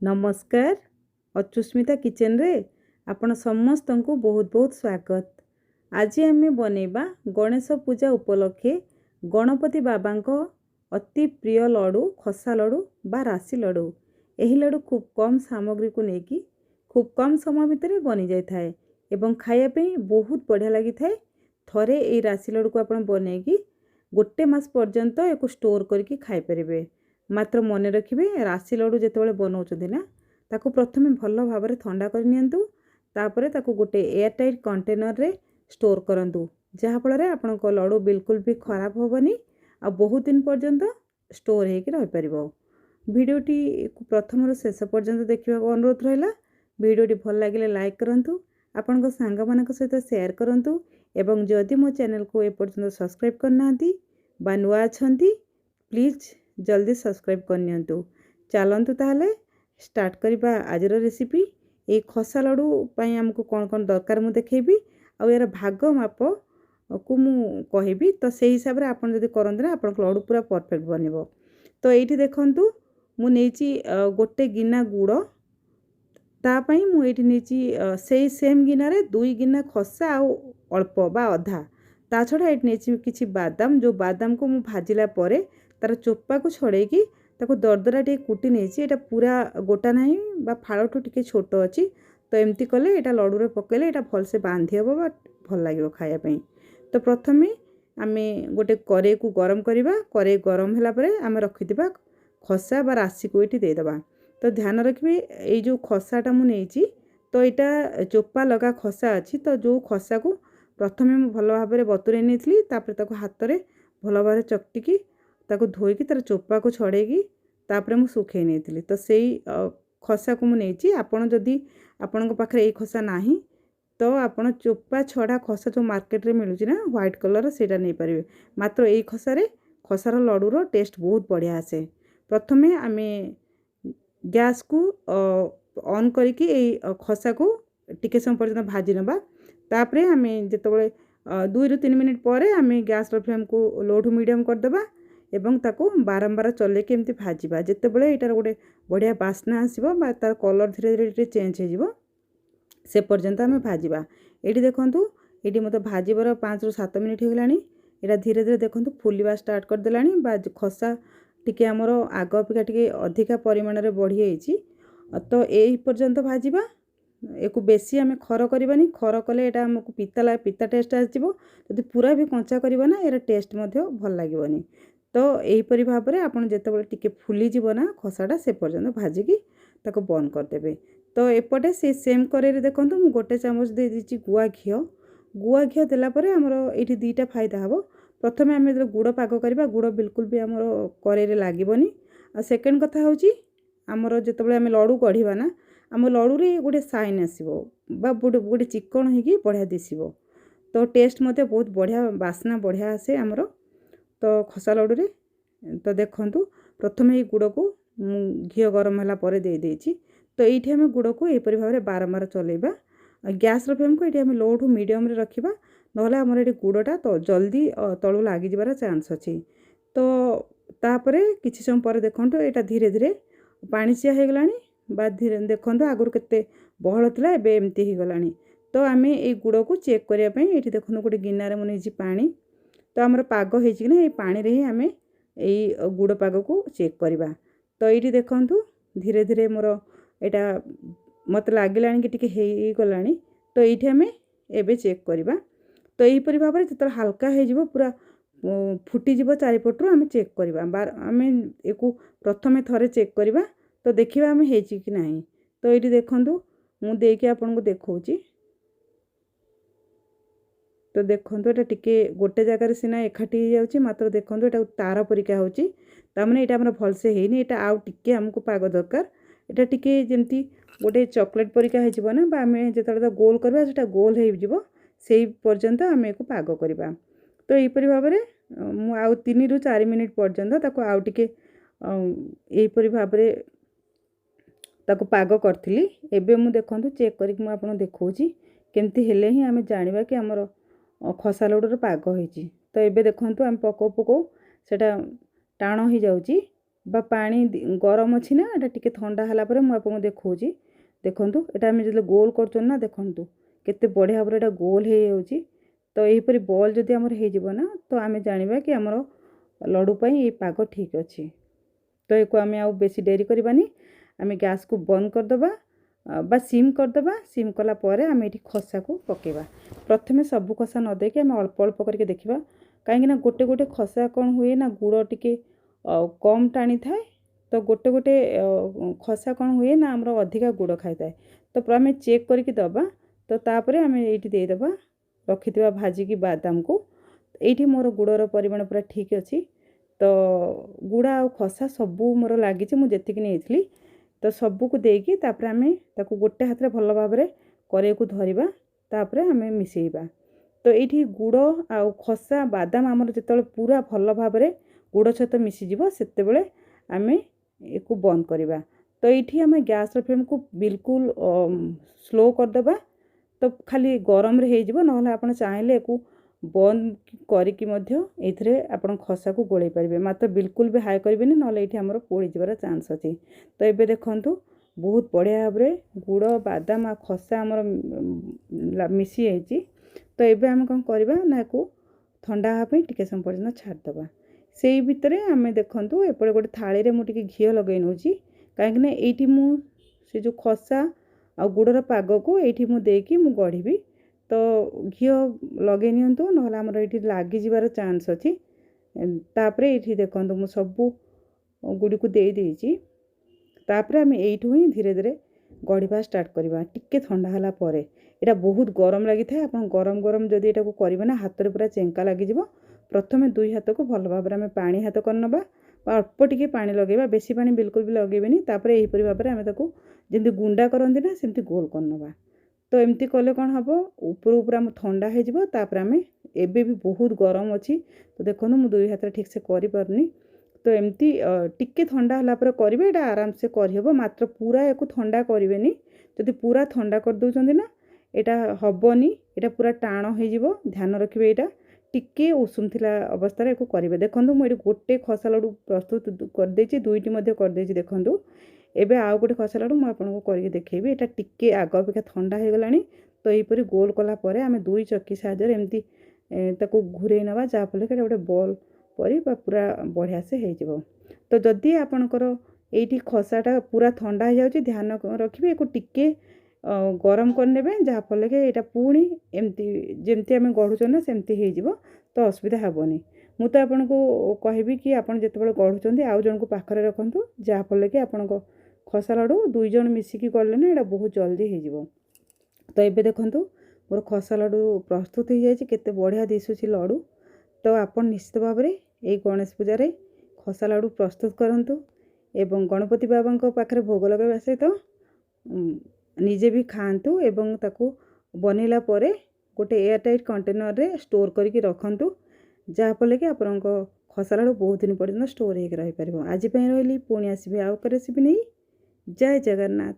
नमस्कार। अच्युस्मिता किचन रे आपण समस्त को बहुत बहुत स्वागत। आज आम बनैबा गणेश पूजा उपलक्षे गणपति बाबा अति प्रिय लड्डू खसा लड्डू बा राशि लड्डू। यही लड्डू खूब कम सामग्री को लेकिन खूब कम समय भितर बनी जाए एवं खायापी बहुत बढ़िया लगी थाए। थरे ये राशि लड्डू को आपण बनैकी गोटे मास पर्यंत एक स्टोर करके खाई परिबे। मात्र मन रखिए राशि लड्डू जितेबाला बनाऊँच ना ताकू प्रथमे भल भाव ठंडा कर नियंतु। तापरे ताकू गोटे एयर टाइट कंटेनर रे स्टोर करंतु जहाँफल आपण लड्डू बिल्कुल भी खराब होबनी आ बहुत दिन पर्यंत स्टोर होकर रही पारिबो। भिडियोटी प्रथम शेष पर्यंत देखा अनुरोध रहा। भिडियोटी भल लगे लाइक करंतु, आपण सांग मानक सहित शेयर करंतु एवं जदि मो चैनल को एपर्यंत सब्सक्राइब करना बा नुआ अछंती प्लीज जल्दी सब्सक्राइब करनियंतु। चलंतु ताहले स्टार्ट करिबा आजर रेसिपी। ए खसा लड्डू पई हमको कौन कौन दरकार मु देखेबी आ यार भाग माप को मु कहबी। तो से हिसाब रे आपण जदि करंत ना आपण लड्डू पूरा परफेक्ट बनिबो। तो एठी देखंतु मु नेची गोटे गिना गुड़ तापाई मु एठी नेची सेई सेम गिना रे 2 गिना खसा आ अल्प बा अधा। ता छड़ा एठी नेची किछि बादाम जो बादाम को मु भाजिला परे तार चोपा को छड़ेकी ताको दरदरा टे कुटी नहीं। एटा पूरा गोटा नहीं बा फाड़ठू टिके छोट अच्छी। तो एमती कले एटा लड्डू रे पकेले एटा भल से बांधी हे बा भल लागिवो खाया पई। तो प्रथमे आमे गोटे कड़े को गरम करिबा। कड़े गरम होला परे आमे रखिदिबा खसा बा राशि को एठी दे देबा। तो ध्यान रखिबे ए जो खसाटा मु नेची तो एटा चोपा लगा खसा अच्छी। तो जो खसा को प्रथमे मु भल भाव रे बतुरे नेथली तापर ताको हाथ रे भल भाव चकटिकी ताको धोईकी तार चोपा को छड़ेकी तापर मु सुखे नेथली। तो सेई खसा को मु नेची। आपण जदि आपण पाखरे ए खसा नाही तो आपण चोपा छड़ा खसा जो मार्केट रे मिलुची ना व्हाइट कलर सेटा नहीं पारिबे। मात्र ए खसा रे खसार लड्डू रो टेस्ट बहुत बढ़िया आसे। प्रथमे आमे गैस को ऑन करके ए खसा को टिके समय पर्यंत भाजी नबा। तापरे आमे जेतबळे 2 ରୁ 3 मिनिट परे आमे गैस रो फ्लेम को लो टू मीडियम कर देबा एवं ताको बारंबार चले के एमती भाजीबा। जेतेबळे एटार गोटे बढ़िया बास्ना आसीबो बा तार कलर धीरे धीरे चेंज हो जिवो से पर्यंत आमे भाजीबा। एठी देखंतु एठी मते भाजीबर 5 ରୁ 7 मिनिट हो गलानी। एटा धीरे धीरे देखंतु फुलिबा स्टार्ट कर देलानी बा खसा टिके हमर आग अपेक्षा टिके अधिका परिमाण रे बढ़ी आइची। तो एही पर्यंत भाजीबा। एको बेसी आमे खर करबानी। खर कले एटा हमकु पिता टेस्ट आसीबो। जदि पूरा भी कंचा करबा ना एरा टेस्ट मध्ये भल लागिवनी। तो यही परि भाव में आपन जेतेबळे टिके फुली जीव ना खसाटा से पर्यंत भाजिकी ताको बंद कर देबे। तो एपटे से सेम करे रे देखंतु मु गोटे चामच दे दिची गुआ घियो देला परे हमरो एठी दुईटा फायदा हबो। प्रथमे आमे गुड़ पाग करबा। गुड़ बिल्कुल भी हमरो करे रे लागिबनी। आ सेकंड कथा होची हमरो जेतेबळे आमे लड्डू गढिबा ना आम लड्डू रे गोटे साइन आसीबो बा गोटे चिकन होगी बढ़िया दिसिबो। तो टेस्ट मते बहुत बढ़िया बास्ना बढ़िया आसे हमरो। तो खसा लड्डू रे तो देखंतु प्रथमे ये गुड़ को घी गरम होला परे दे देछि। तो एठी हम गुड़ को एपरि भाव रे बारंबार चलेबा। गैस रो फ्लेम को एठी हम लो टू मीडियम रे रखिबा नहले हमर एठी गुड़टा तो जल्दी तळु लागि जिबार चांस अछि। तो तापरे किछि समय परे देखंतु एटा धीरे धीरे पाणीचिया हे गलानी बा धीरे देखंतु आगुर केते बहळ थिला एबे एमती हे गलानी। तो आमे ए गुड़ को चेक करिया पई एठी देखंतु गोटे गिन्ना रे मने जी पानी। तो आमर पाग हो पानी रे ही आमे यही गुड़ पाग को चेक करवा। तो ये देखंतु धीरे धीरे मोर एटा मत लगिला कि टिके हे गलानी। तो ये आमे एबे चेक करवा। तो यहीपरि भाव में जो हल्का हो पूरा फुटिଯିव चारिपटू आमे चेक करवा। आमे एको प्रथमे थरे चेक करवा। तो देखिबा आमे हेची कि नाही। तो ये देखंतु मु देके आपन को देखौची। तो देखंतु एटा टिके गोटे जगार सीना एकाठी हो जाउची मात्र देखंतु एटा तार परिका होची। तामने एटा हमर भल से हेनी। एटा आउ टिके हमको पाग दरकार। एटा टिके जेमती गोटे चॉकलेट परिका हे जिवो ना बा हमें जेतले गोल करबा सेटा गोल हे जिवो सेही पर्यंत हमें को पाग करबा। तो एही परि भाव रे मु आउ 3 ରୁ 4 मिनिट पर्यंत ताको आउ टिके एही परि भाव रे ताको पाग करथिली। एबे मु देखंतु चेक करिक मु आपन देखौची केमती हेले ही हमें जानिबा कि हमर खसा लड्डूर पाग होइची। तो एबे देखंतु हम पको पको सेटा टाण हो जाउची। बा पानी गरम अच्छी ना एटा टिके ठंडा हला परे मु आपको देखौची देखंतु एटा हम जले गोल करछन ना देखंतु केते बढ़िया भाबरे एटा गोल हे जाउची। तो एहीपरि बॉल जदि हमर हे जिवो ना तो आमे जानिबा कि हमर लड्डू पई ए पाग ठीक अछि। तो एको आमे आ बेसी देरी करबानी आमे गैस को बंद कर दबा बा सिम कर दबा। सिम कला परे आमे एठी खसा को पकेबा। प्रथमे सब खसा न देके आमे अल्प अल्प करके देखिबा काहे ना गोटे गोटे खसा कोन हुए ना गुड़ टिके कम टाणी थाए तो गोटे गोटे खसा कोन हुए ना हमरो अधिका गुड़ खाइ थाए। तो प्रमे चेक करके दबा तो तापरे आमे एठी दे दबा रखिथिबा भाजी की बादाम को। एठी मोर गुड़र परिमाण पूरा ठीक अछि। तो गुड़ा आ खसा सबू मोर लागिचे मु जेतिकी नेइथली तो सबू को देकी तापरे आमे ताकू गोटे हाथ रे भलो भाबरे करे को धरिबा तापरे आमे मिसेइबा। तो एठी गुड़ आ खसा बादाम हमर जेतले पूरा भलो भाबरे गुड़ सहित मिसी जिवो सेते बेले आमे एको बंद करिबा। तो एठी आमे गैस र फ्लेम को बिल्कुल स्लो कर दबा। तो खाली गरम रे हे जिवो नहले आपण चाहिले एको बंद करिकी मध्य एथरे आपण खसा को गोळै परिबे मात्र बिल्कुल भी हाई करिबेनी नहले एठी हमर पोड़ी जिवार चांस अछि। तो एबे देखंतु बहुत बढ़िया भाबरे गुड़ बादाम आ खसा हमर मिसी आइची। तो एबे हम कोन करबा ना एको ठंडा हा पई टिके सम पर्यंत छाड़ दबा। सेई भितरे आमे देखंतु एपरे गोटे थाली रे मु टिके घियो लगै नउची काहे कि एठी मु से जो खसा आ गुड़र पाग को एठी मु देकी मु गढ़ीबी। तो घियो लगे नियंतु नहले हमर एठी लागी जिवार चांस अछि। तापरे एठी देखंतु मु सबु गुडी को देई देइची तापरे आमे एठू ही धीरे धीरे गढ़ीबा स्टार्ट करबा टिके ठंडा हला परे। एटा बहुत गरम लागि थाए आपण गरम गरम जदि एटा को करबे ना हाथ रे पूरा चेंका लागि जिवो। प्रथमे दुई हाथ को भलो भाबरे आमे पानी हाथ करनबा अल्प टिके पानी लगेबा बेसी पानी बिल्कुल भी लगेबेनी। तापरे एही परि भाबरे आमे ताकू जेंति गुंडा करंदी ना सेंति गोल करनबा। तो एमती कले कोन हबो ऊपर ऊपर हम ठंडा हे जिवो तापरे आमे एबे भी बहुत गरम अछि। तो देखनु मु दुई हाथ रे ठीक से करि परनी। तो एमती टिके ठंडा हला पर करिवे एटा आराम से करि हबो मात्र पूरा एको ठंडा करिवेनी। जदि पूरा ठंडा कर दोचंदी ना एटा हबोनी एटा पूरा टाण हे जिवो ध्यान रखिबे। एटा टिके उषुम थिला अवस्था रे एको करिवे। देखंतु मु एठी गोटे खसा लड्डू प्रस्तुत कर देछि दुईटी मध्ये कर देछि देखंतु। एबे आउ गोटे खसा लड्डू मु आपनको करिके देखैबी एटा टिके आग अपेक्षा ठंडा हे गलानी। तो एही परि गोल कला परे आमे दुई चक्की साहाय्य एमती ताकू घुरे नबा जा फले के गोटे बॉल परि बा पूरा बढ़िया से हे जिवो। तो जदि आपनकर एठी खसाटा पूरा ठंडा हे जाउची ध्यान रखिबे एको टिके गरम कर नेबे जा फले के एटा पूणी एमती जेमती आमे गढुचन ना सेमती हे जिवो। तो असुविधा हबोनी। मु तो आपनको कहबी कि आपण जेतेबेले गढुचंदी आउ जण को पाखरे रखंतु जा फले के आपनको खसा लड्डू दुई जण मिसिकी करले ना एटा बहुत जल्दी हे जिवो। तो एबे देखंतु मोर खसा लड्डू प्रस्तुत हे जायछि केते बढ़िया दिसुछि लड्डू। तो आपण निश्चित भाबरे ए गणेश पूजा रे खसा लड्डू प्रस्तुत करंतु एवं गणपति बाबांको पाखरे भोग लगाइबा सहित निजे भी खांतु एवं ताकू बनेला परे गोटे एयर टाइट कंटेनर रे स्टोर करके रखंतु जा फले कि आपनको खसा लड्डू बहुत दिन पर्यंत स्टोर हे रहि परिबो। आज पई रहली पुणी आसीबे आउ करे सिबि नै। जय जगन्नाथ।